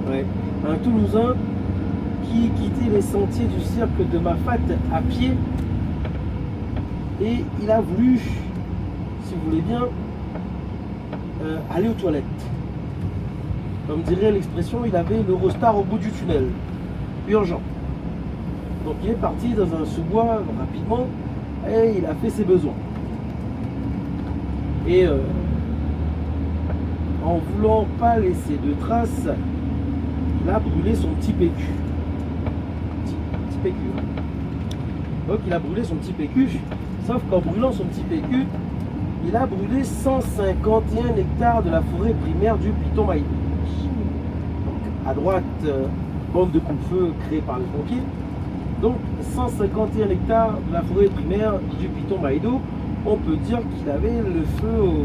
Ouais. Un Toulousain qui quittait les sentiers du cirque de Mafate à pied et il a voulu, si vous voulez bien, aller aux toilettes. Comme dirait l'expression, il avait l'Eurostar au bout du tunnel. Urgent. Donc il est parti dans un sous-bois rapidement et il a fait ses besoins. Et en voulant pas laisser de traces, il a brûlé son petit PQ. Petit PQ. Donc il a brûlé son petit PQ, sauf qu'en brûlant son petit PQ, il a brûlé 151 hectares de la forêt primaire du Piton Maïdou. Donc à droite, bande de coupe-feu créée par les pompiers. Donc 151 hectares de la forêt primaire du Piton Maïdou, on peut dire qu'il avait le feu au...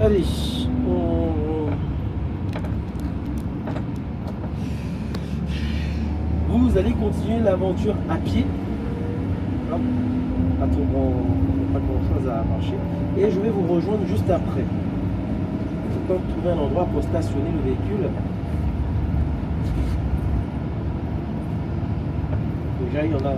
Allez, vous allez continuer l'aventure à pied. Hop, pas grand chose à marcher. Et je vais vous rejoindre juste après. Il faut trouver un endroit pour stationner le véhicule. Déjà, il y en a.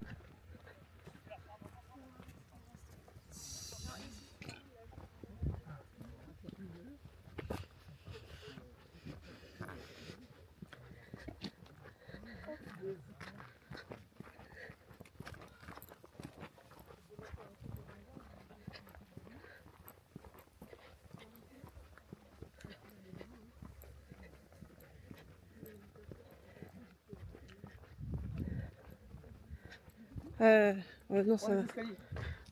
Non, ça va.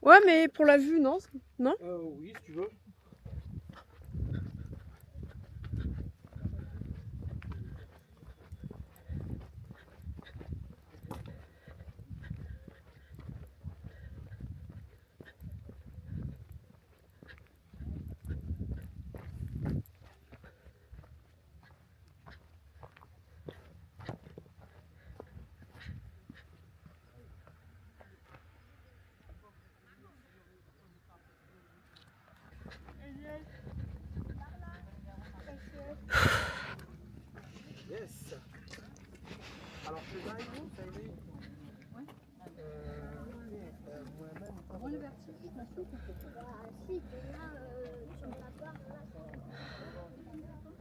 Ouais, mais pour la vue, non? Non? Oui, si tu veux. Yes. Alors, c'est là, ça y est. Moi, le vertige, je m'assure que c'est pas. Bah, si, t'es là, sur la barre, là. Si je suis haut de la tour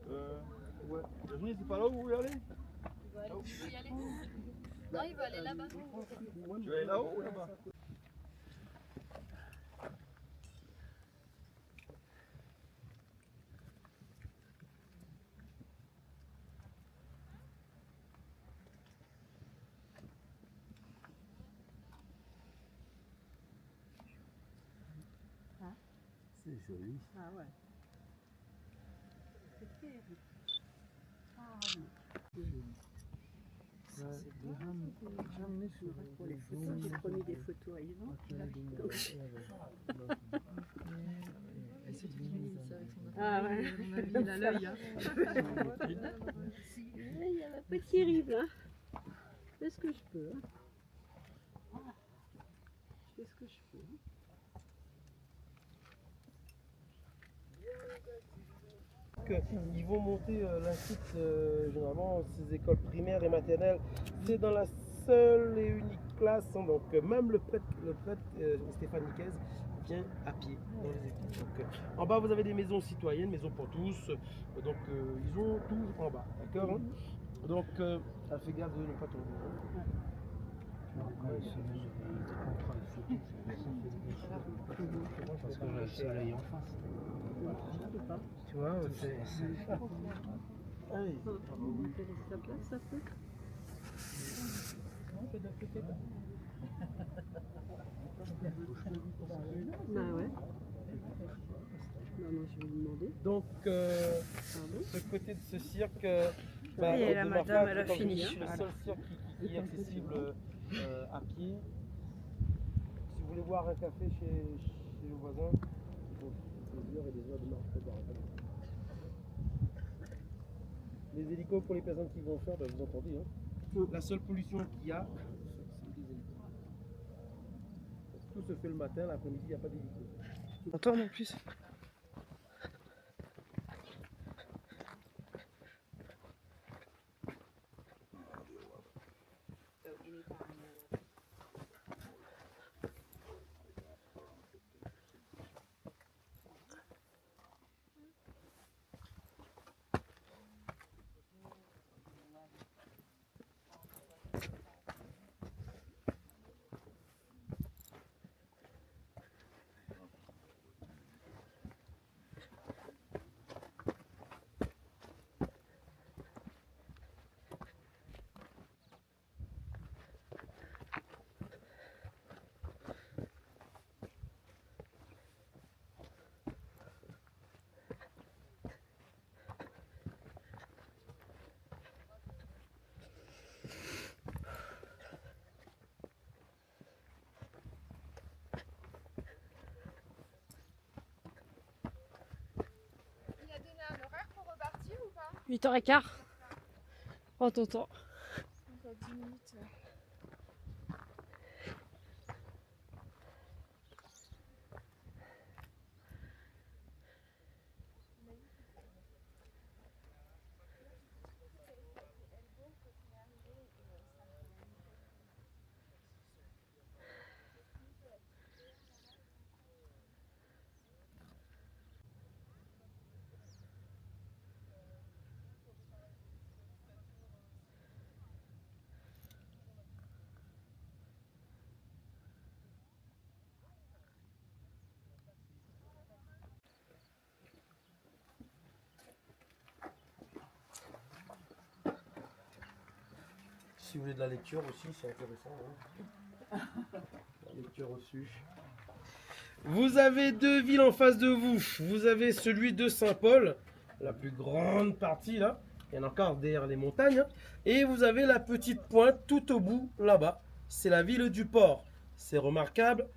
Eiffel. Ouais. Jasmine, c'est pas là où vous voulez aller? Tu veux y aller? Non, il va aller là-bas. Tu veux aller là-haut ou là-bas? C'est joli. Ah ouais. Pour les photos, j'ai promis des photos à Yvan. Donc, Ah ouais. Il a l'œil. Hein. Il y a la petite rive, hein. Je fais ce que je peux. Hein. Je fais ce que je peux. Ils vont monter l'institut, généralement, ces écoles primaires et maternelles, c'est dans la seule et unique classe. Hein, donc, même le prêtre Stéphane Nicaise vient à pied dans les écoles. Donc, en bas, vous avez des maisons citoyennes, maisons pour tous. Donc, ils ont tout en bas. D'accord hein. Donc, fais gaffe de ne pas tomber. Hein. Parce que le soleil en face. Tu vois, c'est. Allez. On va laisser sa place, ça peut. Bah ouais. Non, je vais lui demander. Donc, Pardon. ce côté de ce cirque, Et la de madame, elle a comme je fini, dis, hein. c'est le seul cirque qui est accessible à pied. Si vous voulez boire un café chez le voisin, il faut des heures et des heures de marche pour boire un café. Les hélicos pour les personnes qui vont faire, vous entendez, hein. La seule pollution qu'il y a, c'est les hélicos. Tout se fait le matin, l'après-midi, il n'y a pas d'hélico. On tourne en plus. Il a donné un horaire pour repartir ou pas? 8h15. Prends ton temps. On a 10 minutes. Si vous voulez de la lecture aussi, c'est intéressant. Hein. La lecture reçue. Vous avez deux villes en face de vous. Vous avez celui de Saint-Paul, la plus grande partie là. Il y en a encore derrière les montagnes. Hein. Et vous avez la petite pointe tout au bout là-bas. C'est la ville du port. C'est remarquable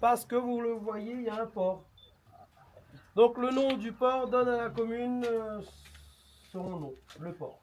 parce que vous le voyez, il y a un port. Donc le nom du port donne à la commune son nom, le port.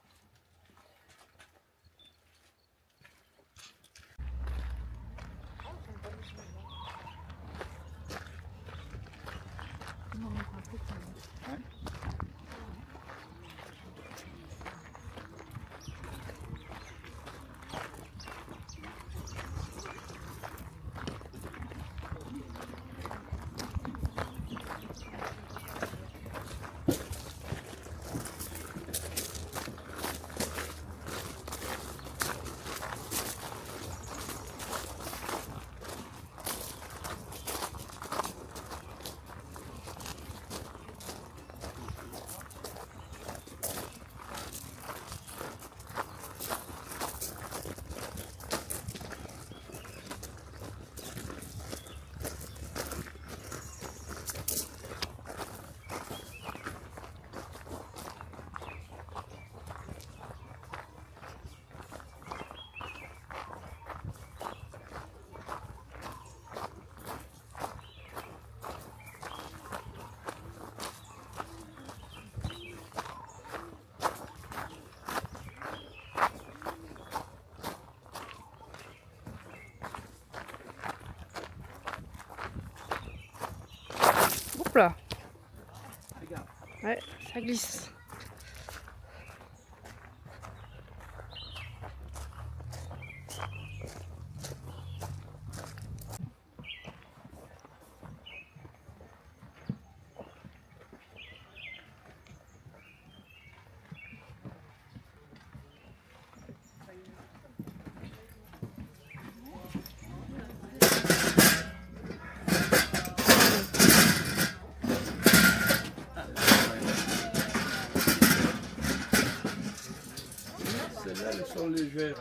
Ouais, ça glisse. Celles-là, elles sont légères.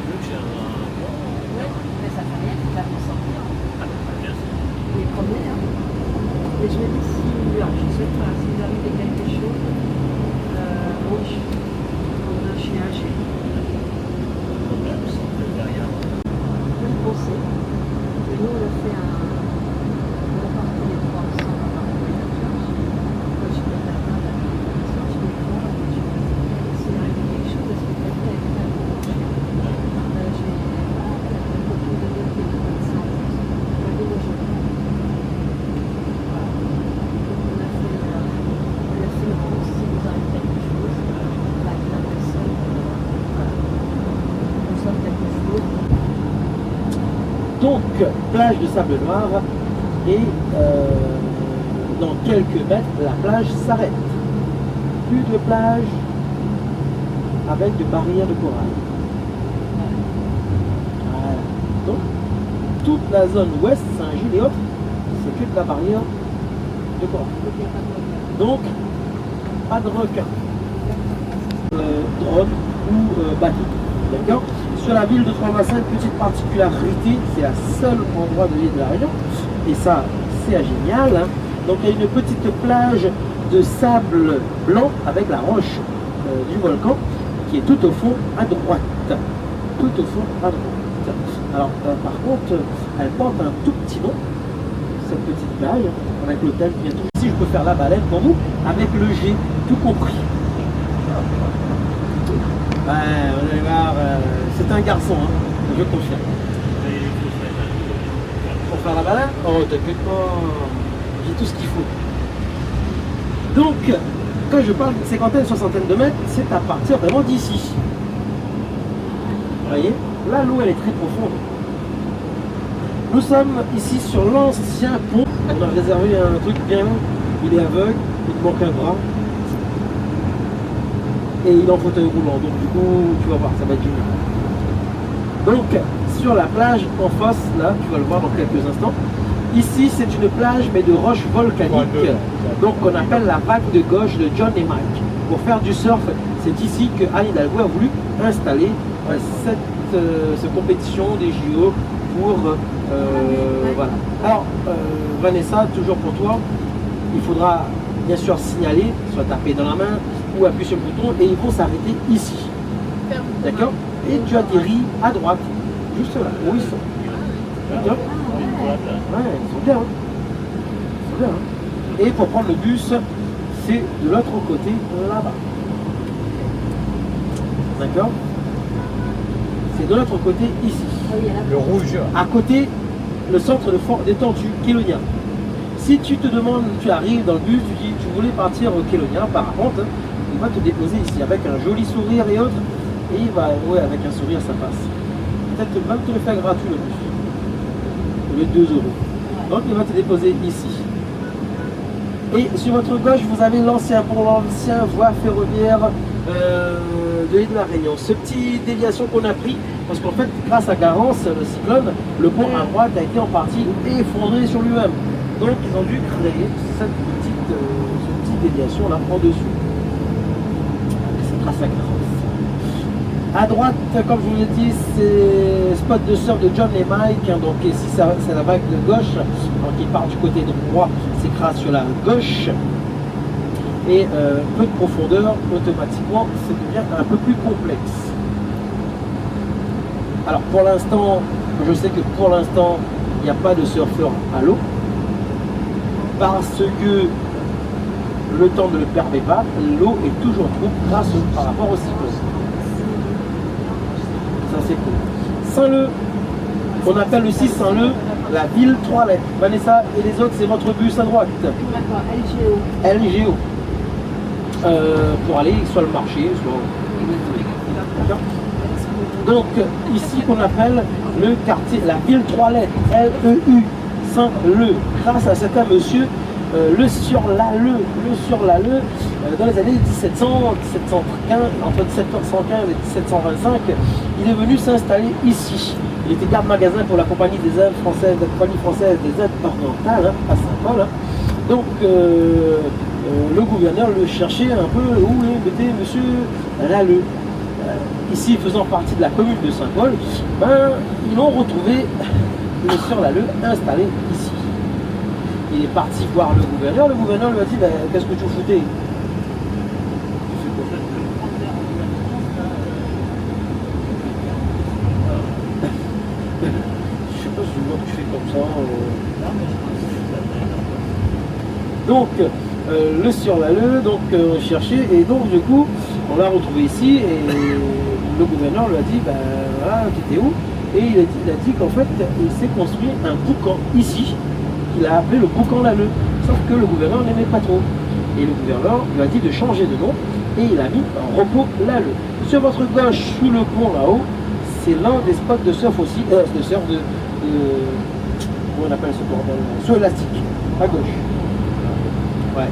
vu que c'est un. Ouais, mais ça fait rien, tu vas m'en sortir. Bien sûr. Les premiers, hein. Et je me dis, si, alors, je sais pas, s'il arrivait quelque chose, bon, comme un chien âgé, on pensait. Et nous, on a fait on a parti les trois ensemble à Marseille. Moi, je suis pas d'accord avec la sortie des trois, s'il arrivait quelque chose, est-ce que quelqu'un est prêt à mon chien? J'ai la copine de l'autre qui est médecin. Elle dit, moi, je vais. On a fait le rose, si vous arrive quelque chose, la personne, on sort quelque chose. Donc, plage de sable noir, et dans quelques mètres, la plage s'arrête. Plus de plage avec de barrières de corail. Voilà. Donc, toute la zone ouest, Saint-Gilles et autres, c'est que de la barrière de corail. Donc, pas de requin, drone ou bateau. D'accord. Sur la ville de Trois-Massins, une petite particularité, c'est la seule endroit de l'île de la Réunion, et ça, c'est génial. Hein. Donc, il y a une petite plage de sable blanc avec la roche du volcan qui est tout au fond à droite. Tout au fond à droite. Alors, par contre, elle porte un tout petit nom, cette petite plage, avec l'hôtel qui vient tout ici. Je peux faire la baleine pour vous, avec le G, tout compris. Ouais, vous allez voir, c'est un garçon, hein, je confirme. Pour faire la balade? Oh, t'inquiète pas, j'ai tout ce qu'il faut. Donc, quand je parle d'une cinquantaine, soixantaine de mètres, c'est à partir vraiment d'ici. Vous voyez? Là, l'eau, elle est très profonde. Nous sommes ici sur l'ancien pont. On a réservé un truc bien, il est aveugle, il manque un bras. Et il est en fauteuil roulant, donc du coup, tu vas voir, ça va être génial. Donc, sur la plage en face, là, tu vas le voir dans quelques instants. Ici, c'est une plage, mais de roches volcaniques, donc qu'on appelle la vague de gauche de John et Mike. Pour faire du surf, c'est ici que Anne Hidalgo a voulu installer cette compétition des JO pour... voilà. Alors, Vanessa, toujours pour toi, il faudra bien sûr signaler, soit taper dans la main, ou appuyer sur le bouton, et ils vont s'arrêter ici. D'accord? Et tu atterris à droite, juste là, où ils sont. D'accord? Ouais, ils sont bien. Hein. Ils sont bien. Hein. Et pour prendre le bus, c'est de l'autre côté, là-bas. D'accord? C'est de l'autre côté, ici. Le rouge. À côté, le centre de fort détendu, Kélonia. Si tu te demandes, tu arrives dans le bus, tu dis, tu voulais partir au Kélonia, parapente, il va te déposer ici avec un joli sourire et autres. Et il va, ouais, avec un sourire, ça passe. Peut-être même te le faire gratuit le bus. Au lieu de 2 €. Donc il va te déposer ici. Et sur votre gauche, vous avez l'ancien pont, l'ancien voie ferroviaire de l'île de la Réunion. Ce petit déviation qu'on a pris, parce qu'en fait, grâce à Garance, le cyclone, le pont à droite a été en partie effondré sur lui-même. Donc ils ont dû créer cette petite déviation là en dessous. C'est grâce à Garance. À droite, comme je vous l'ai dit, c'est spot de surf de John et Mike. Hein, donc ici, c'est la vague de gauche. Donc il part du côté droit, s'écrase sur la gauche. Et peu de profondeur, automatiquement, ça devient un peu plus complexe. Alors pour l'instant, je sais que pour l'instant, il n'y a pas de surfeur à l'eau. Parce que le temps ne le permet pas, l'eau est toujours trop grâce par rapport au cyclone. Ça c'est cool. Saint-Leu, on appelle aussi Saint-Leu la ville 3 lettres. Vanessa et les autres, c'est votre bus à droite. D'accord, LGO. LGO. Pour aller soit le marché, soit... D'accord. Donc ici qu'on appelle le quartier, la ville 3 lettres, L-E-U, Saint-Leu. Grâce à certain monsieur, le Surlaleu, dans les années 1700, 1715, entre 1715 et 1725, il est venu s'installer ici. Il était garde-magasin pour la compagnie des Indes françaises, la compagnie française des Indes orientales, hein, à Saint-Paul. Hein. Donc le gouverneur le cherchait un peu où est monsieur Laleu. ici faisant partie de la commune de Saint-Paul, ben, ils ont retrouvé le Sieur Lalleux installé ici. Il est parti voir le gouverneur lui a dit ben, qu'est-ce que tu foutais? Je sais pas si tu fais comme ça. Donc, le Sieur Lalleux, donc cherché, et donc du coup, on l'a retrouvé ici, et le gouverneur lui a dit, ben voilà, tu étais où? Et il a dit qu'en fait, il s'est construit un boucan ici, qu'il a appelé le boucan Lalleux, sauf que le gouverneur n'aimait pas trop. Et le gouverneur lui a dit de changer de nom, et il a mis repos Lalleux. Sur votre gauche, sous le pont là-haut, c'est l'un des spots de surf aussi, de surf comment on appelle ce bordel, saut élastique, à gauche. Ouais.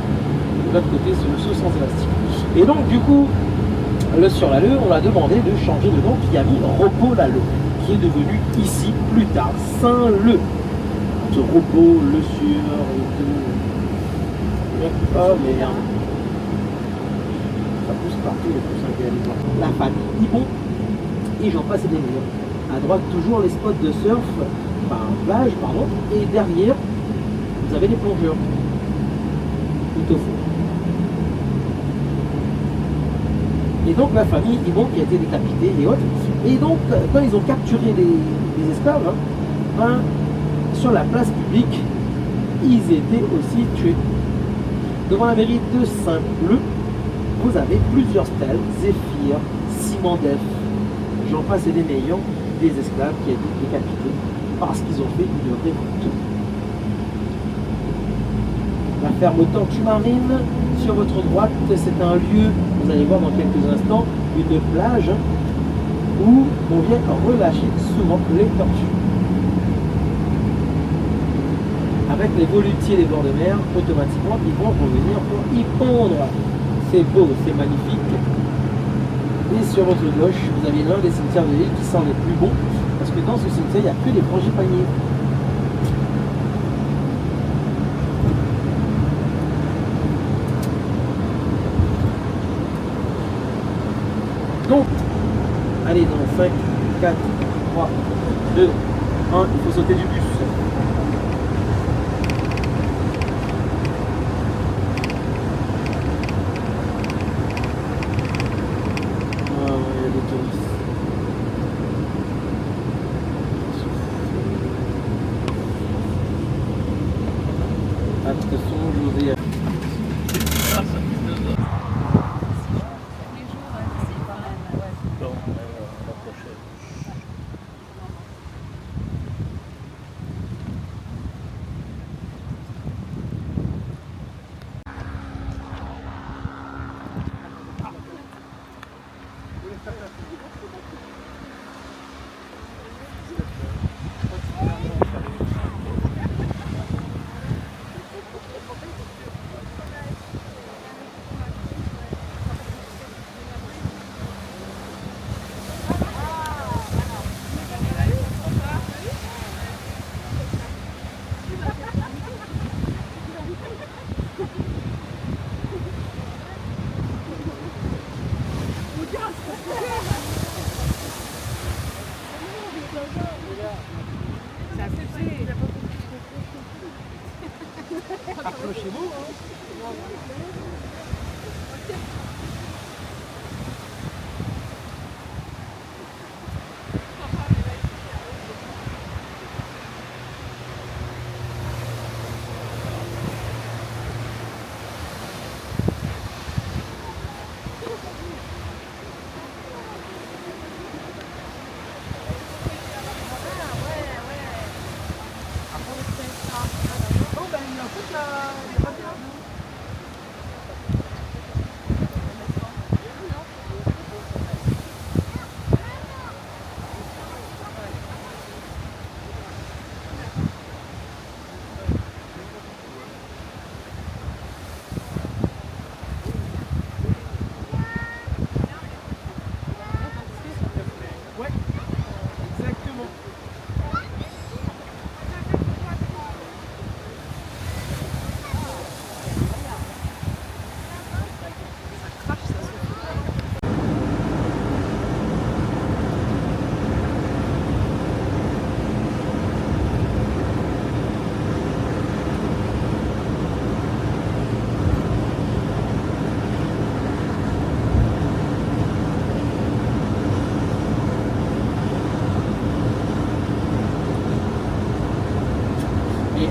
De l'autre côté, c'est le saut sans élastique. Et donc, du coup, le Sieur Lalleux, on l'a demandé de changer de nom, qui a mis repos Lalleux, qui est devenu ici, plus tard, Saint-Leu. Ce repos, le Sieur et tout. Oh merde. Ça pousse partout, les poussins qui allaient voir. La famille Ibon, et j'en passe des meilleurs. À droite, toujours les spots de surf, enfin, plage, pardon, et derrière, vous avez les plongeurs. Tout au fond. Et donc la famille Ibon qui a été décapitée et autres. Et donc, quand ils ont capturé les esclaves, hein, ben, sur la place publique, ils étaient aussi tués. Devant la mairie de Saint-Leu, vous avez plusieurs stèles, Zéphyr, Simondef, j'en passe et des meilleurs, des esclaves qui ont été décapités parce qu'ils ont fait une révolte. La ferme Tortue Marine, sur votre droite, c'est un lieu, vous allez voir dans quelques instants, une plage où on vient relâcher souvent les tortues. Avec les volutiers des bords de mer, automatiquement, ils vont revenir pour y pondre. C'est beau, c'est magnifique. Et sur votre gauche, vous avez l'un des cimetières de l'île qui sent les plus bons, parce que dans ce cimetière, il n'y a que des frangipaniers. Donc, allez, dans 5, 4, 3, 2, 1, il faut sauter du bus. Ah, il y a des touristes. Attention, José. Approchez-vous,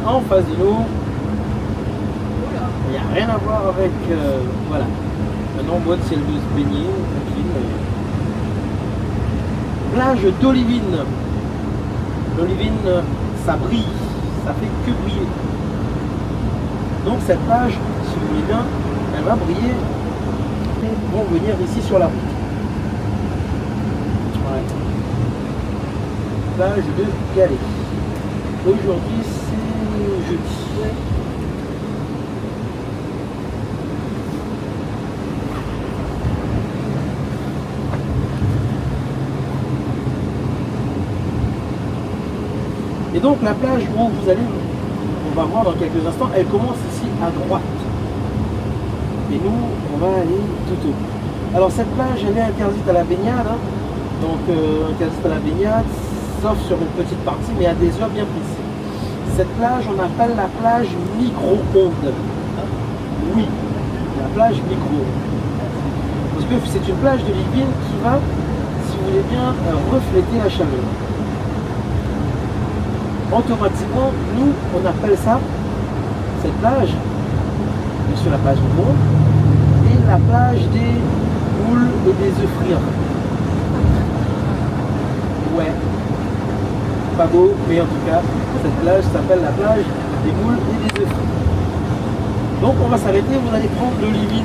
en face de nous, il n'y a rien à voir avec... voilà. Maintenant, moi, si elle veut se baigner, tranquille. Plage d'Olivine. L'Olivine, ça brille. Ça fait que briller. Donc cette plage, si vous voulez bien, elle va briller. Ils vont venir ici sur la route. Ouais. Plage de Calais. Aujourd'hui, c'est jeudi. Et donc la plage où vous allez, on va voir dans quelques instants, elle commence ici à droite. Et nous, on va aller tout au bout. Alors cette plage, elle est interdite à la baignade. Hein. Donc interdite à la baignade, sauf sur une petite partie, mais à des heures bien précises. Cette plage, on appelle la plage micro-ondes. Oui, la plage micro-ondes. Parce que c'est une plage de Livine qui va, si vous voulez bien, refléter la chaleur. Automatiquement, nous, on appelle ça, cette plage, bien sûr la plage micro-ondes, et la plage des moules et des œufs frits. Ouais, pas beau, mais en tout cas, cette plage s'appelle la plage des moules et des œufs frits. Donc on va s'arrêter, vous allez prendre l'Olivine.